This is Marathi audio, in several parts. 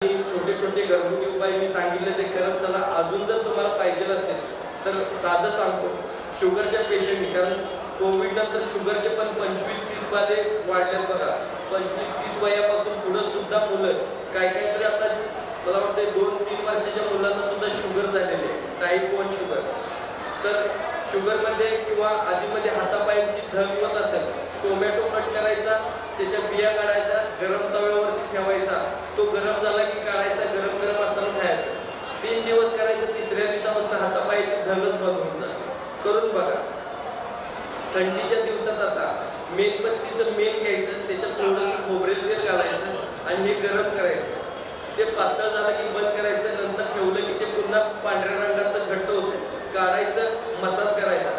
छोटे छोटे घरगुती उपाय मी सांगितले ते करत चला। अजून जर तुम्हाला पाहिजे असेल तर साधं सांगतो, शुगरच्या पेशंटनी, कारण कोविड नंतर शुगरचे पण 25-30 वाले वाढलेत बघा। 25-30 वयापासून पुढे सुद्धा मुलं काय तरी आता मला वाटतं 2-3 वर्षाच्या मुलांना सुद्धा शुगर झालेली आहे, टाईप 1 शुगर। तर शुगरमध्ये किंवा आधीमध्ये हातापायांची धग होत असेल, टोमॅटो कट करायचा, त्याच्या बिया काढायचा, गरम तव्यावरती ठेवायचा, तो गरम झाला की काढायचा, गरम गरम असताना खायचा। 3 दिवस करायचं, तिसऱ्या दिवसापासून हातापायाची धगच बंद होऊन जाते। करून बघा। थंडीच्या दिवसात आता मेणबत्तीचं मेण घ्यायचं, त्याच्यात थोडंसं खोबरेल तेल घालायचं आणि हे गरम करायचं। ते पातळ झालं की बंद करायचं, नंतर ठेवलं की ते पुन्हा पांढऱ्या रंगाचं घट्ट होतं, काढायचं, मसाज करायचा।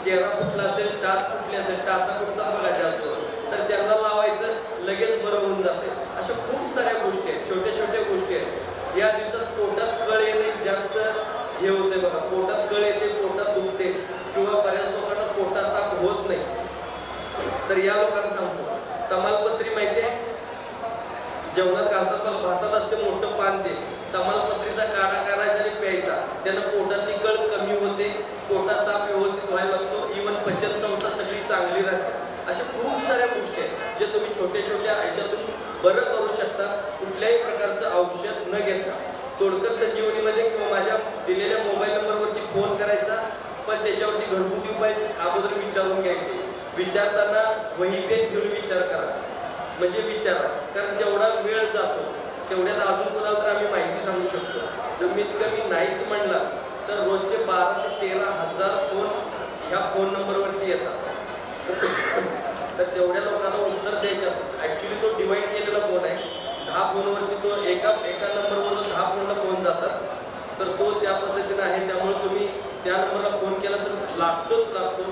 चेहरा फुटला असेल, टाच फुटली असेल, टाचा फुटता बघा जास्त, तर त्यांना लावायचं, लगेच बरं होऊन जाते। अशा खूप साऱ्या गोष्टी आहेत, छोट्या छोट्या गोष्टी आहेत। या दिवसात पोटात कळ येणे जास्त हे होते बघा, पोटात कळ येते, पोटात दुखते किंवा बऱ्याच लोकांना पोटा साफ होत नाही। तर या लोकांना सांगतो, तमालपत्री माहिती आहे, जेवणात घालतात बघा, भातात असते मोठं पान, ते तमालपत्रीचा काढा करायचा आणि प्यायचा, त्यानं पोटातली कळ कमी होते, पोटा साफ व्यवस्थित व्हायला लागतो, इव्हन पचन संस्था सगळी चांगली राहते। अशा खूप साऱ्या गोष्टी आहेत जे तुम्ही छोट्या छोट्या ह्याच्यातून बरं करू शकता, कुठल्याही प्रकारचं औषध न घेता। तोडकर संजीवनीमध्ये किंवा माझ्या दिलेल्या मोबाईल नंबरवरती फोन करायचा, पण त्याच्यावरती घरगुती उपाय अगोदर विचारून घ्यायचे। विचारताना वही पेन घेऊन विचार करा, म्हणजे विचारा, कारण जेवढा वेळ जातो तेवढ्यात अजून कोणाला तर आम्ही माहिती सांगू शकतो। कमीत कमी नाहीच म्हणला तर रोजचे 12 ते 13 हजार फोन ह्या फोन नंबरवरती येतात। तर तेवढ्या लोकांना उत्तर द्यायचे असतं। ॲक्च्युली तो डिवाईड केलेला फोन आहे, 10 फोनवरती तो एका नंबरवरून 10 फोनला फोन जातात, तर तो त्या पद्धतीने आहे। त्यामुळे तुम्ही त्या नंबरला फोन केला तर लागतोच लागतो।